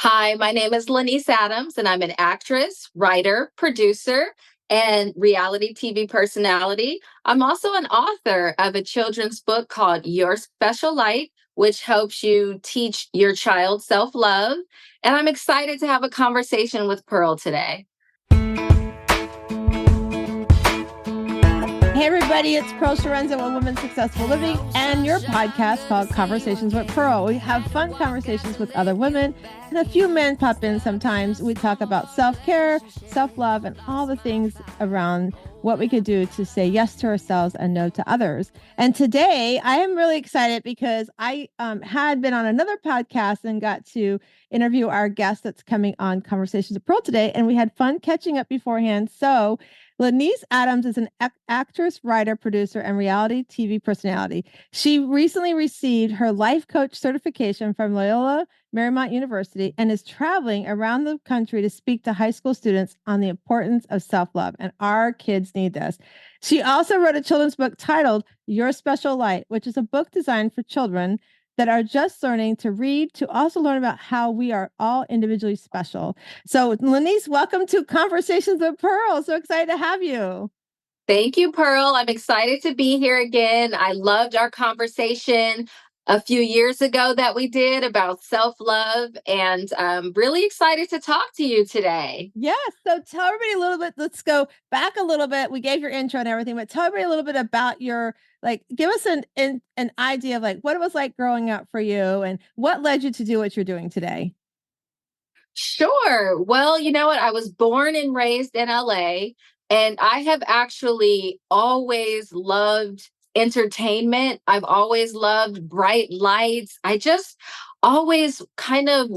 Hi, my name is LaNease Adams, and I'm an actress, writer, producer, and reality TV personality. I'm also an author of a children's book called Your Special Light, which helps you teach your child self love. And I'm excited to have a conversation with Pearl today. Hey, everybody, it's Pearl Sharenza with Women's Successful Living and your podcast called Conversations with Pearl. We have fun conversations with other women, and a few men pop in sometimes. We talk about self-care, self-love, and all the things around what we could do to say yes to ourselves and no to others. And today I am really excited because I had been on another podcast and got to interview our guest that's coming on Conversations with Pearl today, and we had fun catching up beforehand. So LaNease Adams is an actress, writer, producer, and reality TV personality. She recently received her life coach certification from Loyola Marymount University and is traveling around the country to speak to high school students on the importance of self-love. And our kids need this. She also wrote a children's book titled Your Special Light, which is a book designed for children that are just learning to read, to also learn about how we are all individually special. So, LaNease, welcome to Conversations with Pearl. So excited to have you. Thank you, Pearl. I'm excited to be here again. I loved our conversation a few years ago that we did about self-love, and I'm really excited to talk to you today. Yes. So tell everybody a little bit. Let's go back a little bit. We gave your intro and everything, but tell everybody a little bit about your, like, give us an idea of like what it was like growing up for you and what led you to do what you're doing today. Sure. Well, you know what? I was born and raised in LA, and I have actually always loved entertainment. I've always loved bright lights. I just always kind of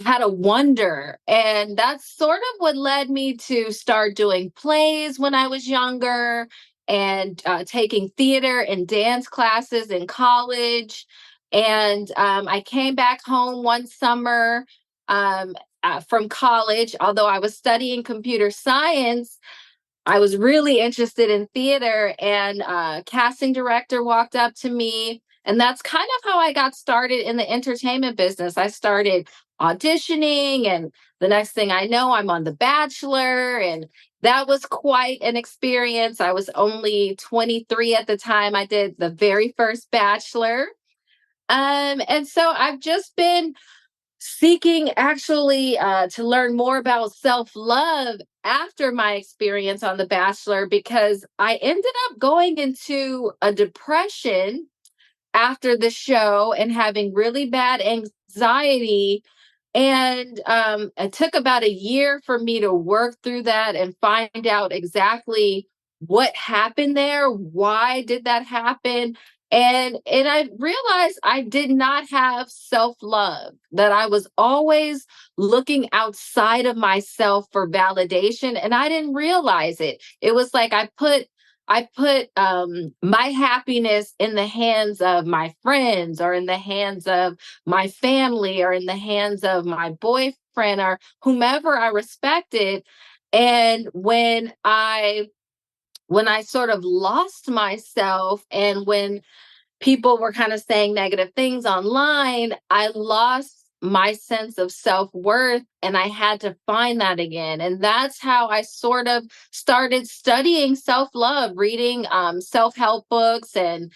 had a wonder. And that's sort of what led me to start doing plays when I was younger and taking theater and dance classes in college. And I came back home one summer from college, although I was studying computer science. I was really interested in theater, and casting director walked up to me, and that's kind of how I got started in the entertainment business. I started auditioning, and the next thing I know, I'm on The Bachelor, and that was quite an experience. I was only 23 at the time I did the very first Bachelor. And so I've just been seeking actually to learn more about self love after my experience on The Bachelor, because I ended up going into a depression after the show and having really bad anxiety. And it took about a year for me to work through that and find out exactly what happened there. Why did that happen? And I realized I did not have self-love, that I was always looking outside of myself for validation, and I didn't realize it. It was like I put my happiness in the hands of my friends, or in the hands of my family, or in the hands of my boyfriend, or whomever I respected. And when I sort of lost myself, and when people were kind of saying negative things online, I lost my sense of self-worth, and I had to find that again. And that's how I sort of started studying self-love, reading self-help books, and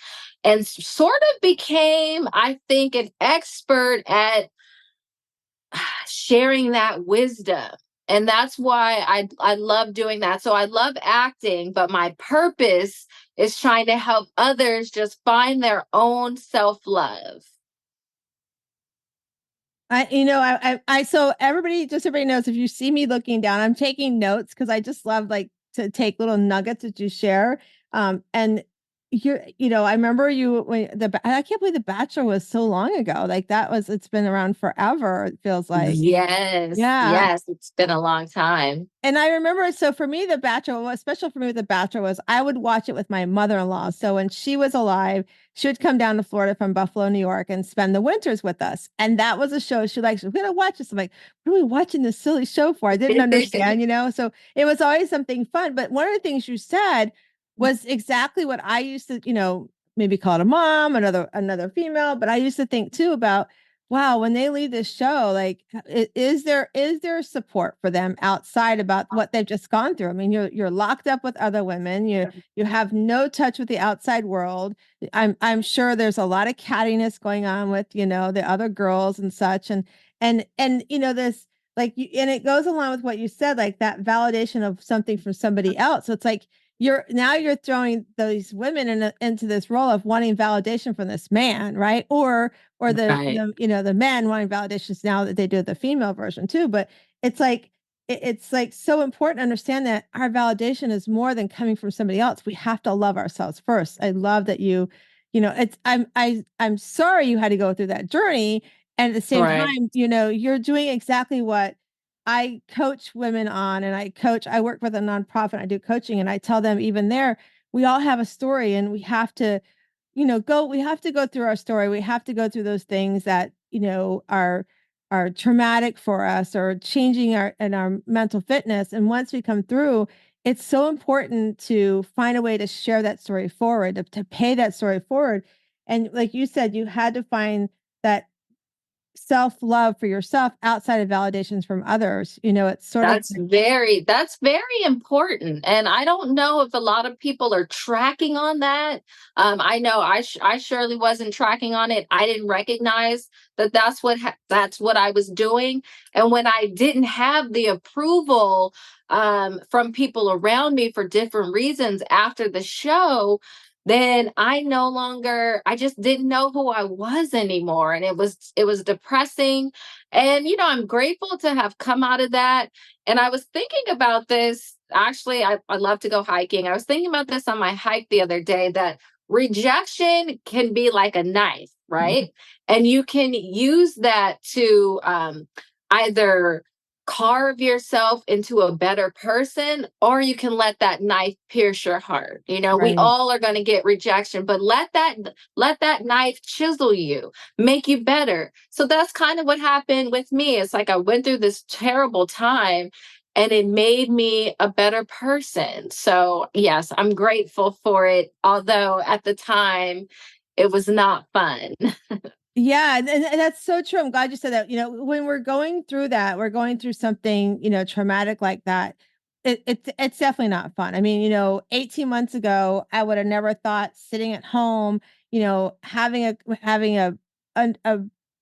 sort of became, I think, an expert at sharing that wisdom. And that's why I love doing that. So I love acting, but my purpose is trying to help others just find their own self-love. So everybody knows if you see me looking down, I'm taking notes because I just love like to take little nuggets that you share. And I remember I can't believe The Bachelor was so long ago. Like it's been around forever. It feels like, Yes, yeah. yes, it's been a long time. And I remember, so for me, The Bachelor, what was special for me with The Bachelor was I would watch it with my mother-in-law. So when she was alive, she would come down to Florida from Buffalo, New York, and spend the winters with us. And that was a show she liked. We're gonna watch this. I'm like, what are we watching this silly show for? I didn't understand. So it was always something fun. But one of the things you said was exactly what I used to, maybe call it a mom, another female, but I used to think too about wow, when they leave this show, like, is there support for them outside about what they've just gone through? I mean, you're locked up with other women. You have no touch with the outside world. I'm sure there's a lot of cattiness going on with, the other girls and such. And this, like, and it goes along with what you said, like that validation of something from somebody else. So it's like you're throwing those women into this role of wanting validation from this man, right? Or the Right. the men wanting validations now that they do the female version too. But it's like it's like so important to understand that our validation is more than coming from somebody else. We have to love ourselves first. I love that it's I'm sorry you had to go through that journey. And at the same Right. time, you're doing exactly what I coach women on. And I work with a nonprofit, I do coaching, and I tell them, even there, we all have a story, and we have to we have to go through our story. We have to go through those things that, are traumatic for us, or changing our mental fitness. And once we come through, it's so important to find a way to share that story forward, to pay that story forward. And like you said, you had to find that self-love for yourself outside of validations from others. It's sort of like, That's very important. And I don't know if a lot of people are tracking on that. I know I surely wasn't tracking on it. I didn't recognize that that's what I was doing. And when I didn't have the approval from people around me for different reasons after the show, then I just didn't know who I was anymore. And it was depressing. And I'm grateful to have come out of that. And I was thinking about this. Actually, I love to go hiking. I was thinking about this on my hike the other day, that rejection can be like a knife, right? And you can use that to either carve yourself into a better person, or you can let that knife pierce your heart. We right. all are going to get rejection, but let that knife chisel you, make you better. So that's kind of what happened with me. It's like I went through this terrible time, and it made me a better person. So, yes, I'm grateful for it, although at the time it was not fun. Yeah, and that's so true. I'm glad you said that. When we're going through that, we're going through something, traumatic like that. It's definitely not fun. I mean, 18 months ago, I would have never thought sitting at home, having a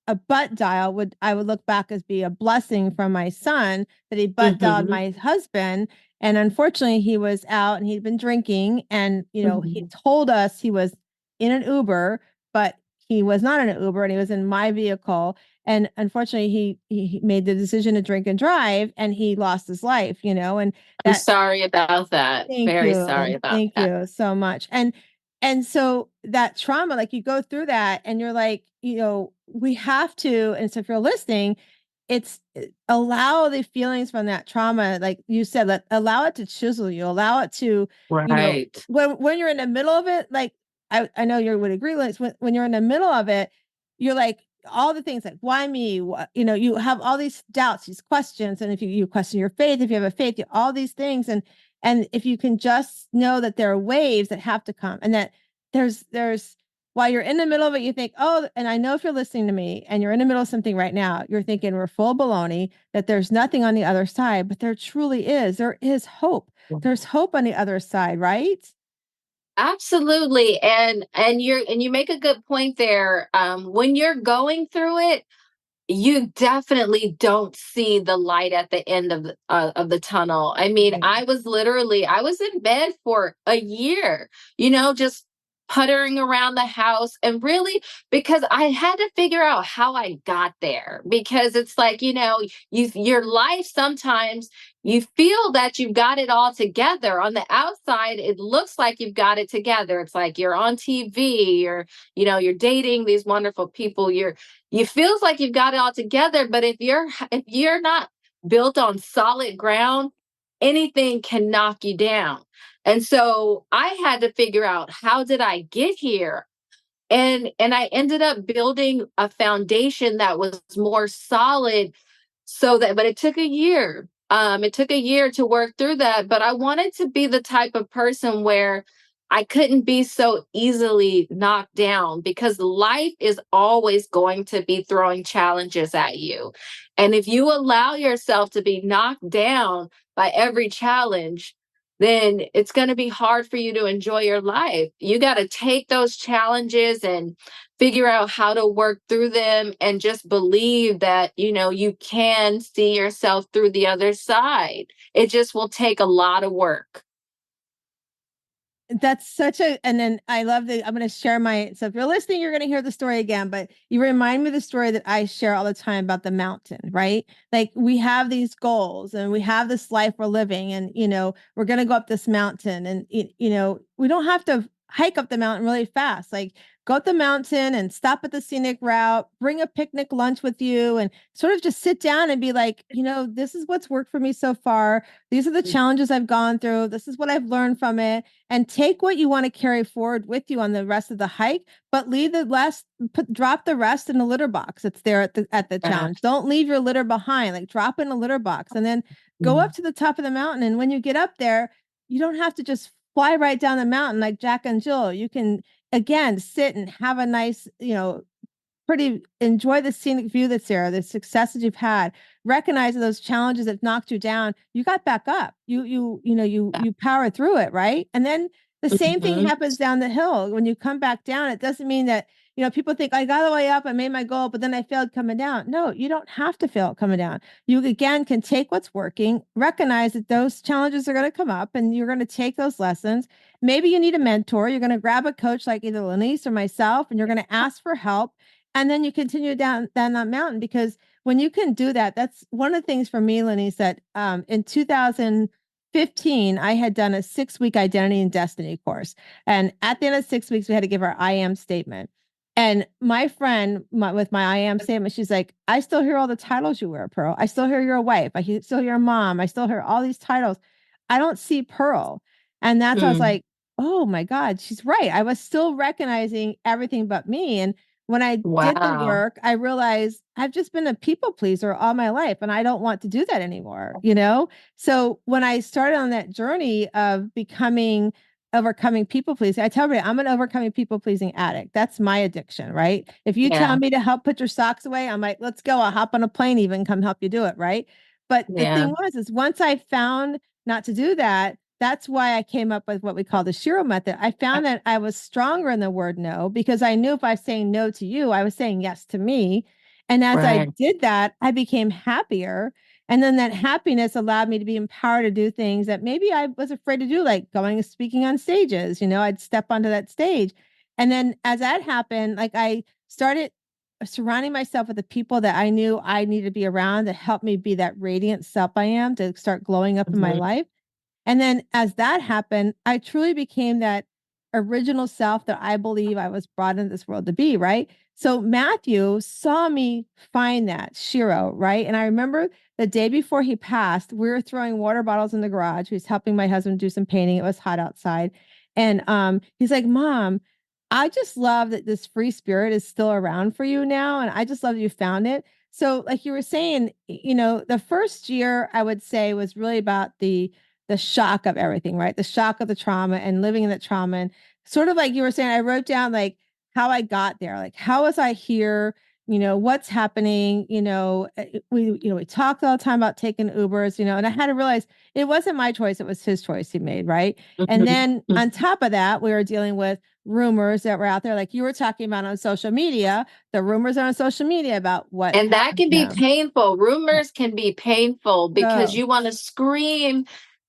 a butt dial would I would look back as be a blessing from my son, that he butt dialed Mhm. my husband. And unfortunately, he was out and he'd been drinking, and he Mhm. told us he was in an Uber, but he was not in an Uber, and he was in my vehicle. And unfortunately, he made the decision to drink and drive, and he lost his life, and I'm that sorry about that. thank Very sorry you. about Thank that. you so much. And so that trauma, like, you go through that, and you're like, we have to, and so if you're listening, it's allow the feelings from that trauma, like you said, allow it to chisel you, allow it to, Right. when you're in the middle of it, like, I know you would agree, like, when you're in the middle of it, you're like, all the things like, why me? You have all these doubts, these questions. And if you question your faith, if you have a faith, all these things. And if you can just know that there are waves that have to come, and that there's while you're in the middle of it, you think, oh, and I know if you're listening to me and you're in the middle of something right now, you're thinking we're full of baloney, that there's nothing on the other side, but there truly is. There is hope. There's hope on the other side, right? Absolutely. And you make a good point there. When you're going through it, you definitely don't see the light at the end of the tunnel. I mean, Right. I was in bed for a year, just puttering around the house, and really, because I had to figure out how I got there, because it's like, your life sometimes you feel that you've got it all together. On the outside, it looks like you've got it together. It's like you're on TV, you're dating these wonderful people, you feels like you've got it all together, but if you're not built on solid ground, anything can knock you down. And so I had to figure out, how did I get here? And I ended up building a foundation that was more solid, but it took a year. It took a year to work through that, but I wanted to be the type of person where I couldn't be so easily knocked down because life is always going to be throwing challenges at you. And if you allow yourself to be knocked down by every challenge, then it's going to be hard for you to enjoy your life. You got to take those challenges and figure out how to work through them and just believe that, you can see yourself through the other side. It just will take a lot of work. That's such a, and then I love that. I'm going to share so if you're listening, you're going to hear the story again, but you remind me of the story that I share all the time about the mountain, right? Like we have these goals and we have this life we're living, and, we're going to go up this mountain, and, we don't have to hike up the mountain really fast. Like go up the mountain and stop at the scenic route, bring a picnic lunch with you, and sort of just sit down and be like, this is what's worked for me so far. These are the challenges I've gone through. This is what I've learned from it, and take what you want to carry forward with you on the rest of the hike, but leave the rest, drop the rest in a litter box. It's there at the Yeah. challenge. Don't leave your litter behind. Like drop in a litter box and then go Mm. up to the top of the mountain. And when you get up there, you don't have to just fly right down the mountain like Jack and Jill. You can again sit and have a nice, pretty enjoy the scenic view that's there, the successes you've had, recognize those challenges that knocked you down, you got back up, you power through it, right? And then the same thing Mhm. happens down the hill. When you come back down, it doesn't mean that, people think I got all the way up, I made my goal, but then I failed coming down. No, you don't have to fail coming down. You again can take what's working, recognize that those challenges are going to come up, and you're going to take those lessons. Maybe you need a mentor. You're going to grab a coach like either LaNease or myself, and you're going to ask for help, and then you continue down that mountain. Because when you can do that, that's one of the things for me, Lenny, said in 2015 I had done a 6-week identity and destiny course, and at the end of 6 weeks we had to give our I am statement. And my friend, with my I am statement, she's like, I still hear all the titles you wear, Pearl. I still hear you're a wife, still hear mom, I still hear all these titles. I don't see Pearl. And that's why I was Mm. like, oh my God, she's right. I was still recognizing everything but me. And when I did the Wow. work, I realized I've just been a people pleaser all my life, and I don't want to do that anymore. So when I started on that journey of overcoming people pleasing, I tell everybody I'm an overcoming people pleasing addict. That's my addiction, right? If you tell Yeah. me to help put your socks away, I'm like, let's go. I'll hop on a plane, even come help you do it, right? But the Yeah. thing is once I found not to do that, that's why I came up with what we call the Shiro method. I found that I was stronger in the word no, because I knew if I was saying no to you, I was saying yes to me. And as I Right. did that, I became happier. And then that happiness allowed me to be empowered to do things that maybe I was afraid to do, like going and speaking on stages. I'd step onto that stage. And then as that happened, like I started surrounding myself with the people that I knew I needed to be around to help me be that radiant self I am, to start glowing up in my Mhm. life. And then as that happened, I truly became that original self that I believe I was brought into this world to be, right? So Matthew saw me find that Shiro, right? And I remember the day before he passed, we were throwing water bottles in the garage. He was helping my husband do some painting. It was hot outside. And he's like, Mom, I just love that this free spirit is still around for you now. And I just love you found it. So, like you were saying, the first year I would say was really about the shock of everything, right? The shock of the trauma and living in that trauma. And sort of like you were saying, I wrote down like how I got there, like how was I here? What's happening? We talked all the time about taking Ubers, and I had to realize it wasn't my choice, it was his choice he made, right? And Mhm. then on Mhm. top of that, we were dealing with rumors that were out there, like you were talking about on social media, the rumors on social media about what And that happened can to be him. painful. Rumors can be painful because So you want to scream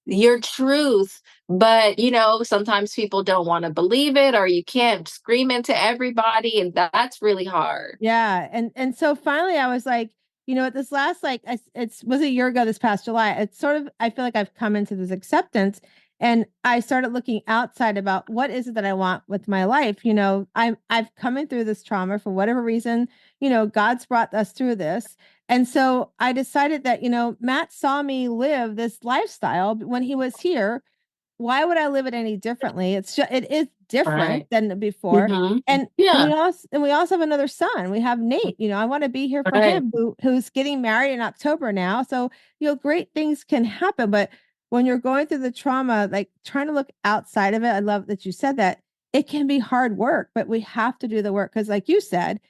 your truth, but sometimes people don't want to believe it, or you can't scream into everybody, and that's really hard. yeah, and so finally I was like, at this last like it's was a year ago this past July. It's sort of I feel like I've come into this acceptance, and I started looking outside about what is it that I want with my life. I've come in through this trauma for whatever reason. God's brought us through this. And so I decided that, Matt saw me live this lifestyle when he was here. Why would I live it any differently? It is different Right. than before. Hmm. And Yeah. we also have another son. We have Nate. I want to be here for Right. him, who's getting married in October now. So, great things can happen. But when you're going through the trauma, like trying to look outside of it, I love that you said that. It can be hard work, but we have to do the work because, like you said,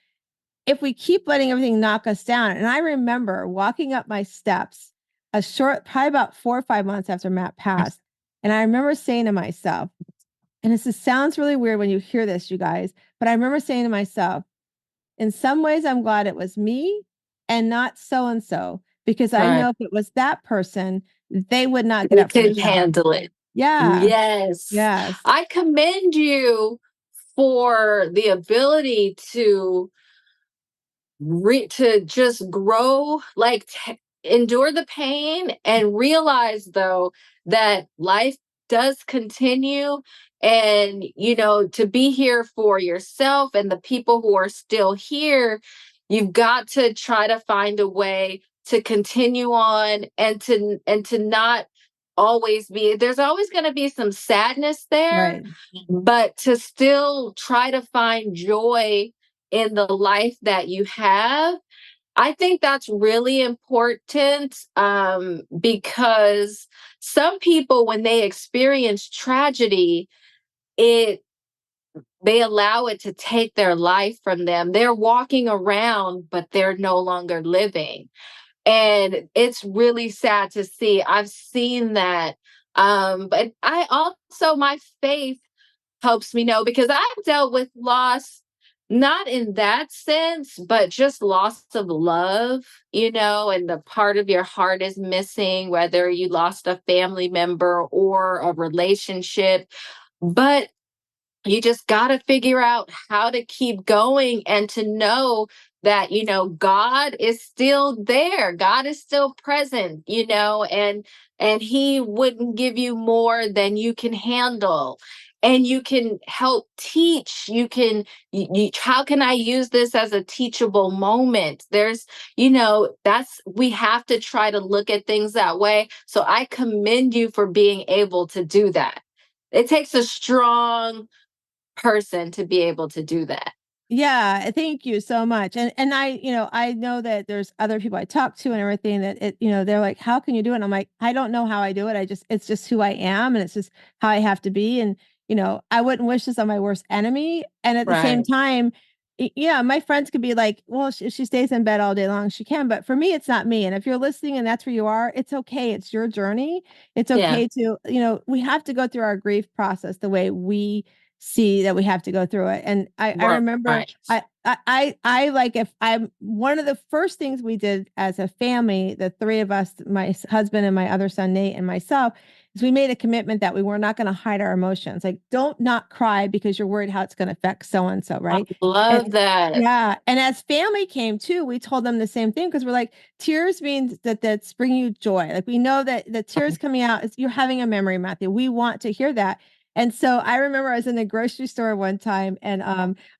if we keep letting everything knock us down, and I remember walking up my steps probably about 4 or 5 months after Matt passed, and I remember saying to myself, and this sounds really weird when you hear this, you guys, but I remember saying to myself, in some ways, I'm glad it was me and not so and so, because I Right. know if it was that person, they would not get You up from the can couch. handle it. Yeah. Yes. Yes. I commend you for the ability to to just grow, like endure the pain and realize though that life does continue, and to be here for yourself and the people who are still here. You've got to try to find a way to continue on, and to not always be, there's always going to be some sadness there, Right. but to still try to find joy in the life that you have. I think that's really important, because some people, when they experience tragedy, it they allow it to take their life from them. They're walking around, but they're no longer living. And it's really sad to see. I've seen that. But I also, my faith helps me know, because I've dealt with loss, not in that sense, but just loss of love, and the part of your heart is missing, whether you lost a family member or a relationship. But you just got to figure out how to keep going, and to know that God is still there. God is still present, and he wouldn't give you more than you can handle. And you can help teach. You can how can I use this as a teachable moment? That's, we have to try to look at things that way. So I commend you for being able to do that. It takes a strong person to be able to do that. Yeah, thank you so much. And I know that there's other people I talk to and everything that they're like, how can you do it? And I'm like, I don't know how I do it. It's just who I am, and it's just how I have to be. And I wouldn't wish this on my worst enemy. And at the same Right. time, yeah, my friends could be like, well, if she stays in bed all day long, she can. But for me, it's not me. And if you're listening and that's where you are, it's okay. It's your journey. It's Yeah. okay to, we have to go through our grief process the way we see that we have to go through it. And I remember Right. I like, if I'm one of the first things we did as a family, the three of us, my husband and my other son Nate and myself, is we made a commitment that we were not going to hide our emotions. Like, don't not cry because you're worried how it's going to affect so and so, I right? And love that. yeah, and as family came too, we told them the same thing, because we're like, tears means that's bringing you joy. Like, we know that the tears coming out is you're having a memory, Matthew. We want to hear that. And so I remember I was in the grocery store one time, and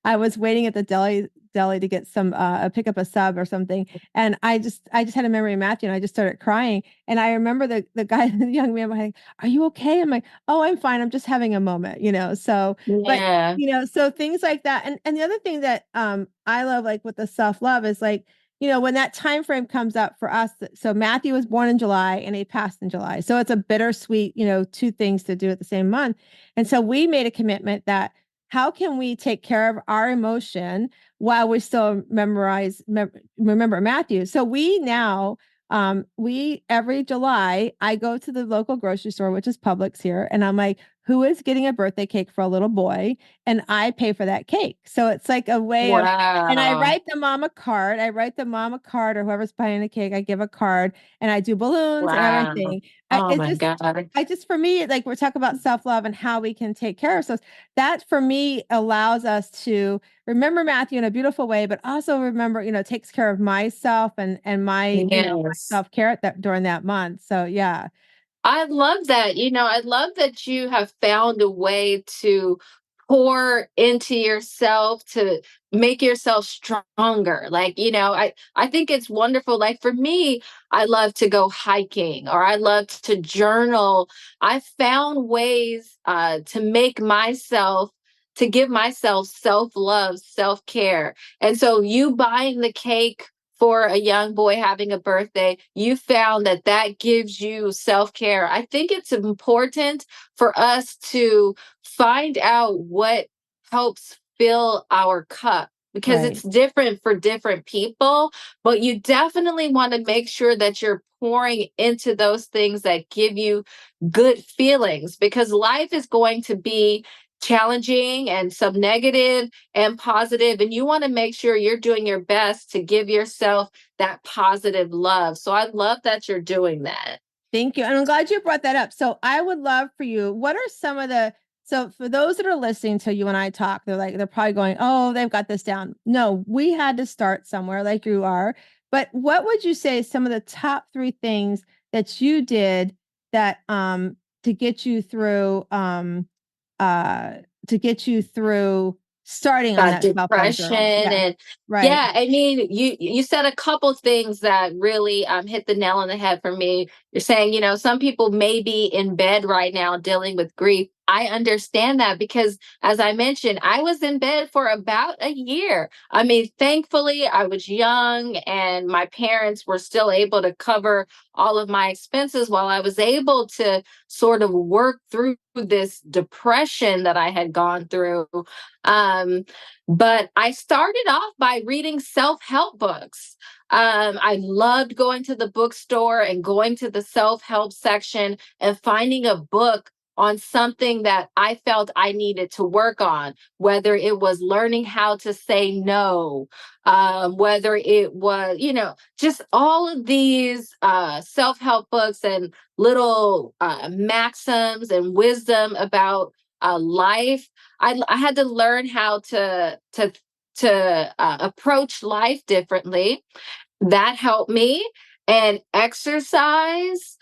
I was waiting at the deli to get some pick up a sub or something, and I just had a memory of Matthew, and I just started crying. And I remember the guy, the young man behind, are you okay? I'm like, oh, I'm fine. I'm just having a moment, So, but Yeah. so things like that. And the other thing that I love, like with the self-love, is like, when that time frame comes up for us. So Matthew was born in July and he passed in July. So it's a bittersweet, two things to do at the same month. And so we made a commitment that how can we take care of our emotion while we still remember Matthew? So we now we every July I go to the local grocery store, which is Publix here, and I'm like, who is getting a birthday cake for a little boy? And I pay for that cake. So it's like a way of, and I Wow. write the mom a card. I write the mom a card, or whoever's buying the cake, I give a card, and I do balloons and Wow. everything. Oh It's my just, God. I just, for me, like, we're talking about self-love and how we can take care of ourselves. That for me allows us to remember Matthew in a beautiful way, but also remember, takes care of myself and my Yes. self-care that during that month. So yeah. I love that. I love that you have found a way to pour into yourself, to make yourself stronger. Like, I think it's wonderful. Like for me, I love to go hiking, or I love to journal. I found ways to give myself self love, self care. And so you buying the cake for a young boy having a birthday, you found that that gives you self-care. I think it's important for us to find out what helps fill our cup because it's Right. different for different people, but you definitely want to make sure that you're pouring into those things that give you good feelings because life is going to be challenging and some negative and positive, and you want to make sure you're doing your best to give yourself that positive love. So I love that you're doing that. Thank you. And I'm glad you brought that up. So I would love for you, what are some of the, so for those that are listening to you and I talk, they're like, they're probably going, oh, they've got this down. No, we had to start somewhere like you are. But what would you say some of the top three things that you did that to get you through uh to get you through starting on that self-love Depression journey? Yeah. and Right. yeah, I mean, you said a couple things that really hit the nail on the head for me. You're saying, some people may be in bed right now dealing with grief. I understand that because, as I mentioned, I was in bed for about a year. I mean, thankfully, I was young and my parents were still able to cover all of my expenses while I was able to sort of work through this depression that I had gone through. Um, but I started off by reading self-help books. I loved going to the bookstore and going to the self-help section and finding a book on something that I felt I needed to work on, whether it was learning how to say no, whether it was, just all of these self-help books and little maxims and wisdom about life. I had to learn how to approach life differently. That helped me. And exercise,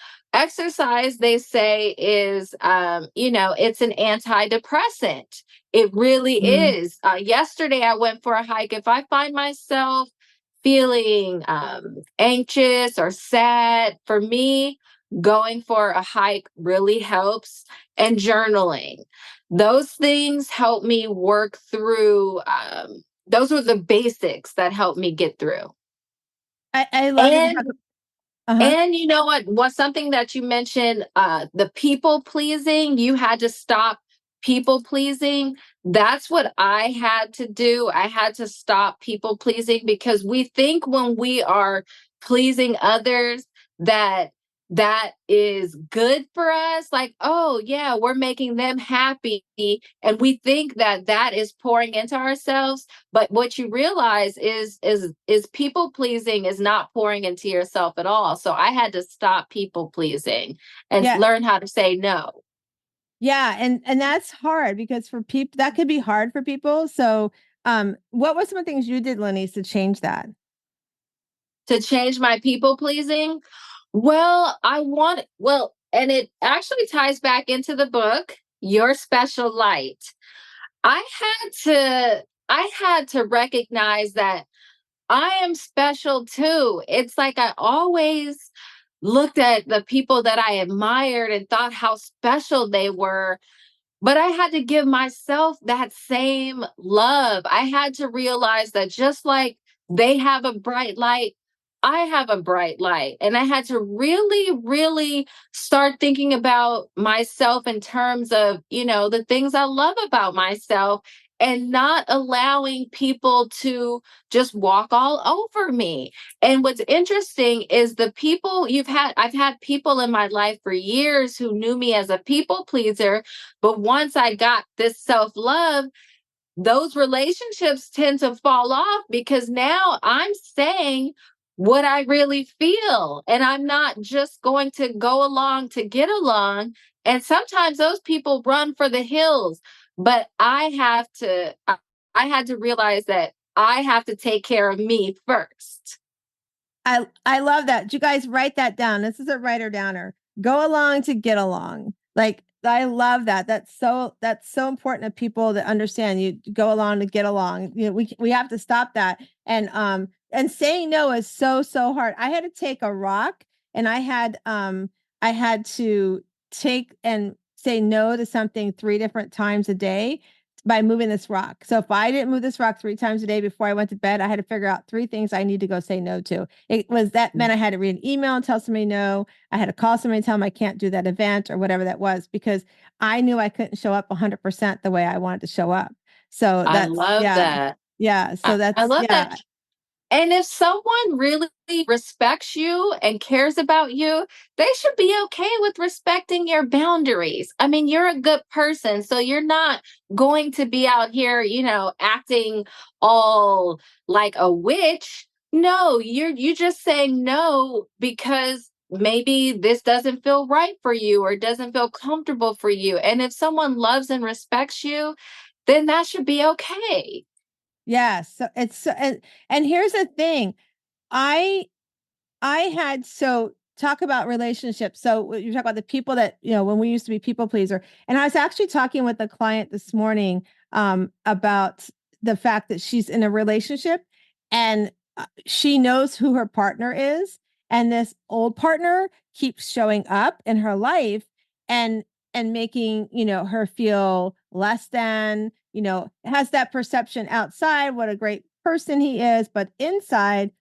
they say, is it's an antidepressant. It really Mm. is. Yesterday I went for a hike. If I find myself feeling anxious or sad, for me going for a hike really helps, and journaling, those things help me work through. Those were the basics that helped me get through. I love that you And talk. Uh-huh. and you know what? Was something that you mentioned, the people pleasing, you had to stop people pleasing. That's what I had to do. I had to stop people pleasing because we think when we are pleasing others that that is good for us. Like, oh, yeah, we're making them happy. And we think that that is pouring into ourselves. But what you realize is people pleasing is not pouring into yourself at all. So I had to stop people pleasing and Yeah. learn how to say no. Yeah, and that's hard because for people that could be hard for people. So, what were some of the things you did, LaNease, to change that? To change my people pleasing, well, and it actually ties back into the book, Your Special Light. I had to recognize that I am special too. It's like I always looked at the people that I admired and thought how special they were, but I had to give myself that same love. I had to realize that just like they have a bright light, I have a bright light. And I had to really, really start thinking about myself in terms of, the things I love about myself and not allowing people to just walk all over me. And what's interesting is I've had people in my life for years who knew me as a people pleaser, but once I got this self love, those relationships tend to fall off because now I'm saying what I really feel. And I'm not just going to go along to get along. And sometimes those people run for the hills. But I had to realize that I have to take care of me first. I love that. You guys write that down. This is a writer downer. Go along to get along. Like I love that. That's so important to people that understand you go along to get along. We have to stop that. And saying no is so hard. I had to take a rock and I had to take and say no to something 3 different times a day by moving this rock. So if I didn't move this rock 3 times a day before I went to bed, I had to figure out 3 things I need to go say no to. It was that meant I had to read an email and tell somebody no. I had to call somebody and tell them I can't do that event or whatever that was, because I knew I couldn't show up 100% the way I wanted to show up. So I that's, love yeah. that. Yeah. So I that's, love that. yeah. And if someone really respects you and cares about you, they should be okay with respecting your boundaries. I mean, you're a good person, so you're not going to be out here, acting all like a witch. No, you just saying no because maybe this doesn't feel right for you or doesn't feel comfortable for you. And if someone loves and respects you, then that should be okay. Yeah. So and here's the thing. I I had so talk about relationships. So you talk about the people that, when we used to be people pleaser. And I was actually talking with a client this morning about the fact that she's in a relationship and she knows who her partner is. And this old partner keeps showing up in her life and making, her feel less than, has that perception outside, what a great person he is, but inside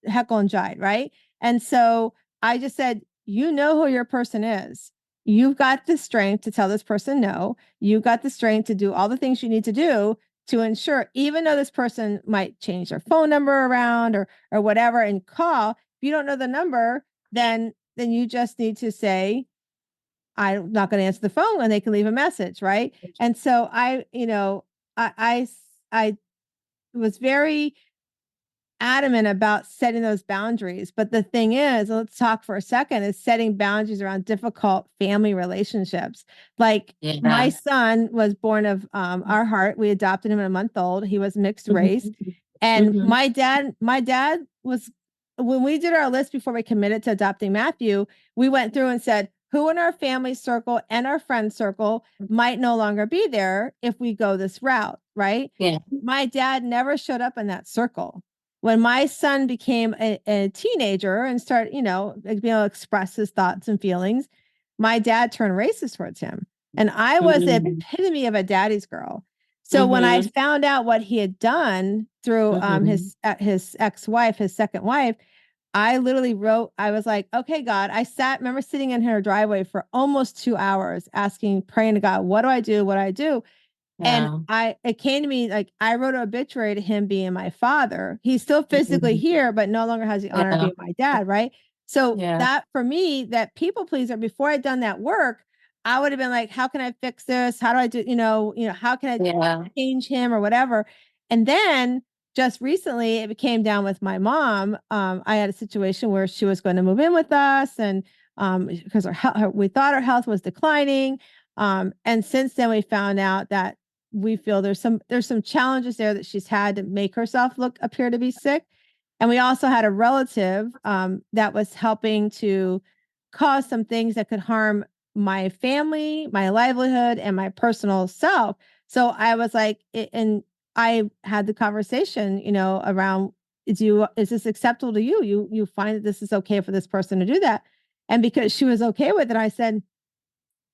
heckle and jive, right? And so I just said, you know who your person is. You've got the strength to tell this person no. You've got the strength to do all the things you need to do to ensure, even though this person might change their phone number around or whatever and call, if you don't know the number, then you just need to say, I'm not going to answer the phone and they can leave a message, right? And so I was very adamant about setting those boundaries. But the thing is, let's talk for a second, is setting boundaries around difficult family relationships. Like my Yeah. son was born of our heart. We adopted him at a month old. He was mixed race. Mhm. And Mhm. my dad was, when we did our list before we committed to adopting Matthew, we went through and said, who in our family circle and our friend circle might no longer be there if we go this route, right? Yeah. My dad never showed up in that circle. When my son became a teenager and started, being able to express his thoughts and feelings, my dad turned racist towards him. And I was the Mhm. epitome of a daddy's girl. So when I Mhm. found out what he had done through Mhm. his ex-wife, his second wife, I literally wrote, I was like, okay, God, remember sitting in her driveway for almost 2 hours asking, praying to God, what do I do? What do I do? And Yeah. it came to me like I wrote an obituary to him being my father. He's still physically Mhm. here, but no longer has the honor of Yeah. being my dad, right? So Yeah. that for me, that people pleaser, before I'd done that work, I would have been like, how can I fix this? How do I do, how can I Yeah. change him or whatever? And then just recently it became down with my mom. I had a situation where she was going to move in with us and because we thought her health was declining. And since then we found out that we feel there's some challenges there that she's had to make herself appear to be sick. And we also had a relative that was helping to cause some things that could harm my family, my livelihood, and my personal self. So I was like, and I had the conversation, around, is this acceptable to you? You find that this is okay for this person to do that? And because she was okay with it, I said,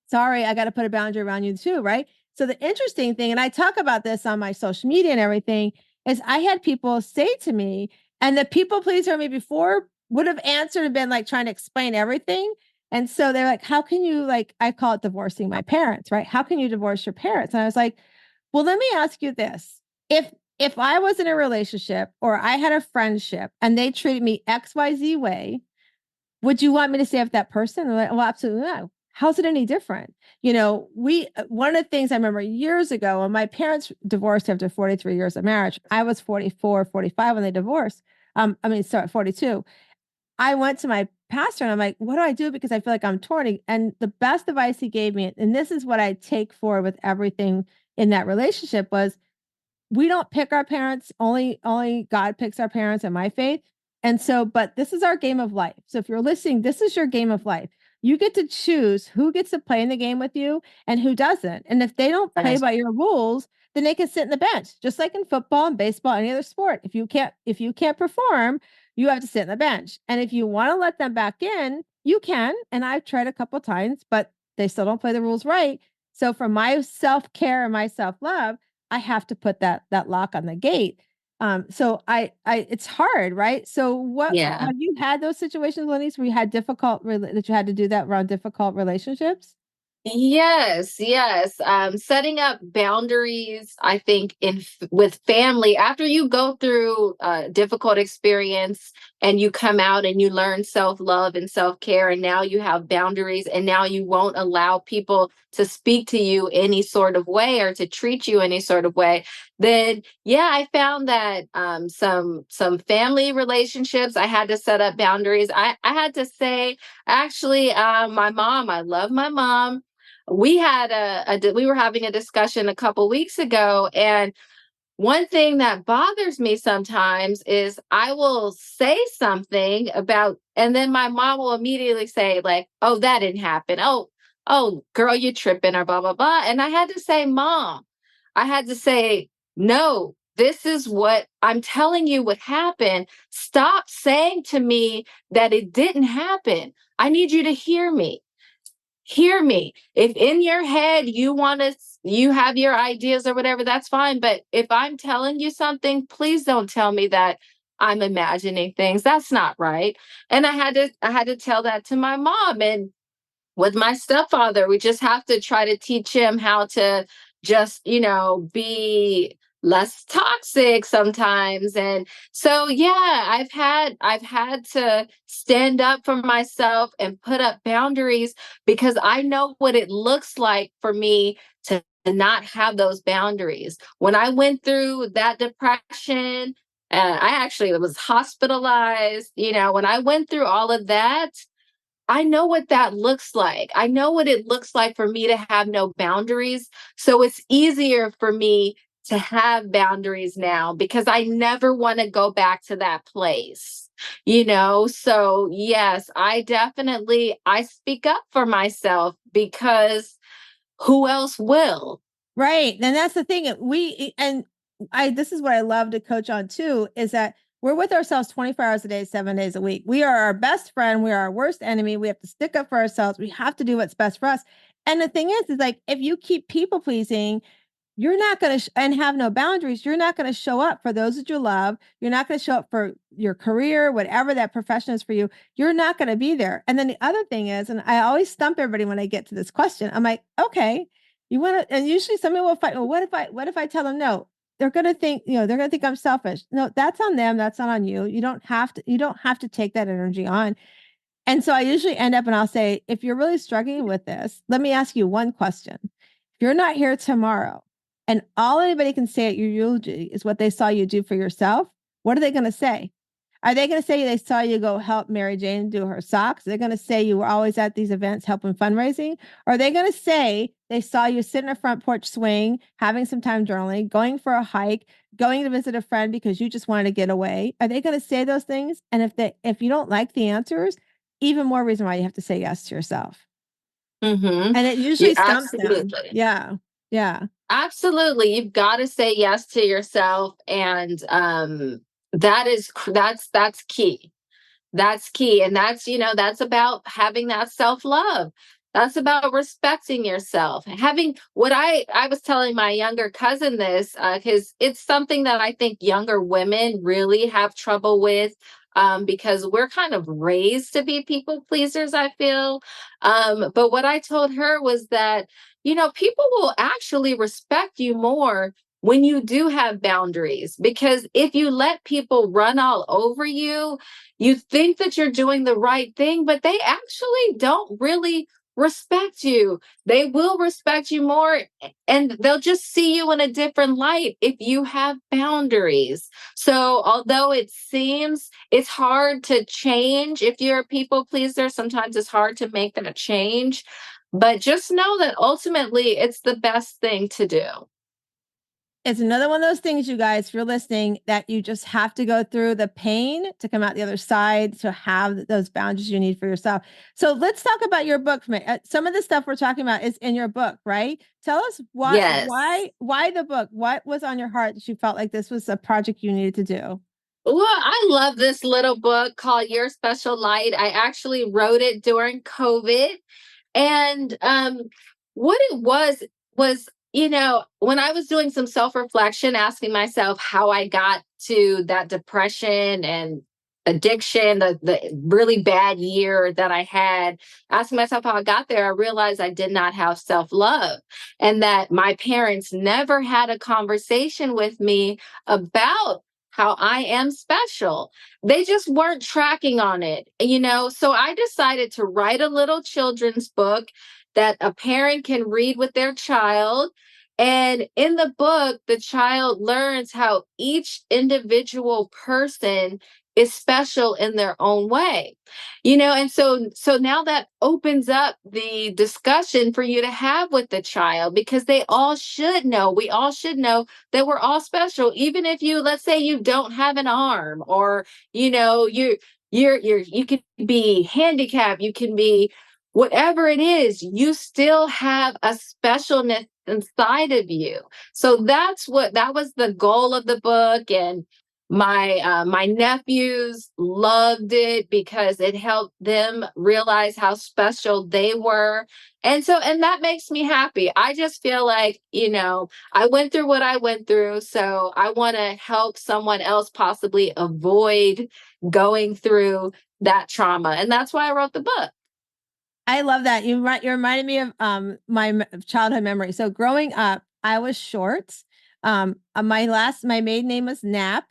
sorry, I got to put a boundary around you too, right? So the interesting thing, and I talk about this on my social media and everything, is I had people say to me, and the people pleaser me before would have answered and been like trying to explain everything. And so they're like, how can you, like, I call it divorcing my parents, right? How can you divorce your parents? And I was like, well, let me ask you this. If I was in a relationship or I had a friendship and they treated me XYZ way, would you want me to stay with that person? Like, well, absolutely not. How's it any different? One of the things I remember years ago when my parents divorced after 43 years of marriage, I was 44, 45 when they divorced. Sorry, 42. I went to my pastor and I'm like, what do I do? Because I feel like I'm torn. And the best advice he gave me, and this is what I take forward with everything in that relationship, was we don't pick our parents, only God picks our parents in my faith. And so, but this is our game of life. So if you're listening, this is your game of life. You get to choose who gets to play in the game with you and who doesn't. And if they don't play Right. by your rules, then they can sit in the bench, just like in football and baseball, any other sport. If you can't perform, you have to sit in the bench. And if you want to let them back in, you can. And I've tried a couple times, but they still don't play the rules right. So for my self-care and my self-love, I have to put that lock on the gate. So I it's hard, right? So what Yeah. have you had those situations, LaNease, where you had that you had to do that around difficult relationships? Yes, yes. Setting up boundaries, I think, with family after you go through a difficult experience and you come out and you learn self-love and self-care, and now you have boundaries, and now you won't allow people to speak to you any sort of way or to treat you any sort of way. Then, yeah, I found that some family relationships, I had to set up boundaries. I had to say, actually, my mom, I love my mom. We had we were having a discussion a couple weeks ago, and one thing that bothers me sometimes is I will say something about, and then my mom will immediately say, like, oh, that didn't happen. Oh, girl, you're tripping, or blah, blah, blah. And I had to say, Mom, I had to say, no, this is what I'm telling you what happened. Stop saying to me that it didn't happen. I need you to hear me. If in your head you have your ideas or whatever, that's fine. But if I'm telling you something, please don't tell me that I'm imagining things. That's not right. And I had to tell that to my mom. And with my stepfather, we just have to try to teach him how to just, be less toxic sometimes. And so, yeah, I've had to stand up for myself and put up boundaries, because I know what it looks like for me to not have those boundaries. When I went through that depression, I actually was hospitalized. When I went through all of that, I know what that looks like. I know what it looks like for me to have no boundaries. So it's easier for me to have boundaries now, because I never want to go back to that place. So yes, I speak up for myself, because who else will? Right. And that's the thing. This is what I love to coach on too, is that we're with ourselves 24 hours a day, 7 days a week. We are our best friend. We are our worst enemy. We have to stick up for ourselves. We have to do what's best for us. And the thing is like, if you keep people pleasing, you're not going to, and have no boundaries, you're not going to show up for those that you love. You're not going to show up for your career, whatever that profession is for you. You're not going to be there. And then the other thing is, and I always stump everybody when I get to this question, I'm like, okay, you want to, and usually somebody will fight. Well, what if I tell them no? They're going to think, they're going to think I'm selfish. No, that's on them. That's not on you. You don't have to take that energy on. And so I usually end up and I'll say, if you're really struggling with this, let me ask you one question. If you're not here tomorrow and all anybody can say at your eulogy is what they saw you do for yourself, what are they going to say? Are they going to say they saw you go help Mary Jane do her socks? They're going to say you were always at these events helping fundraising? Or are they going to say they saw you sit in a front porch swing, having some time journaling, going for a hike, going to visit a friend because you just wanted to get away? Are they going to say those things? And if you don't like the answers, even more reason why you have to say yes to yourself. Mm-hmm. And it You usually stumps them. absolutely. Yeah. Yeah. Absolutely. You've got to say yes to yourself. And that's key. That's key. And that's about having that self-love. That's about respecting yourself. Having what I was telling my younger cousin this, because it's something that I think younger women really have trouble with. Because we're kind of raised to be people pleasers, I feel. But what I told her was that, people will actually respect you more when you do have boundaries. Because if you let people run all over you, you think that you're doing the right thing, but they actually don't really respect you. They will respect you more, and they'll just see you in a different light if you have boundaries. So, although it seems it's hard to change if you're a people pleaser, sometimes it's hard to make that change. But just know that ultimately it's the best thing to do. It's another one of those things, you guys, if you're listening, that you just have to go through the pain to come out the other side to have those boundaries you need for yourself. So let's talk about your book. Some of the stuff we're talking about is in your book, right? Tell us Yes. why the book? What was on your heart that you felt like this was a project you needed to do? Well, I love this little book called Your Special Light. I actually wrote it during COVID. And What it was, when I was doing some self-reflection, asking myself how I got to that depression and addiction, the really bad year that I had, asking myself how I got there, I realized I did not have self-love, and that my parents never had a conversation with me about how I am special. They just weren't tracking on it. So I decided to write a little children's book that a parent can read with their child. And in the book, the child learns how each individual person is special in their own way. And so now that opens up the discussion for you to have with the child, because they all should know, we all should know that we're all special, even if you, let's say you don't have an arm, or you can be handicapped, you can be whatever it is, you still have a specialness inside of you. So that was the goal of the book. And my nephews loved it because it helped them realize how special they were. And that makes me happy. I just feel like, I went through what I went through, so I want to help someone else possibly avoid going through that trauma. And that's why I wrote the book. I love that. You reminded me of childhood memory. So growing up, I was short. My maiden name was Nap,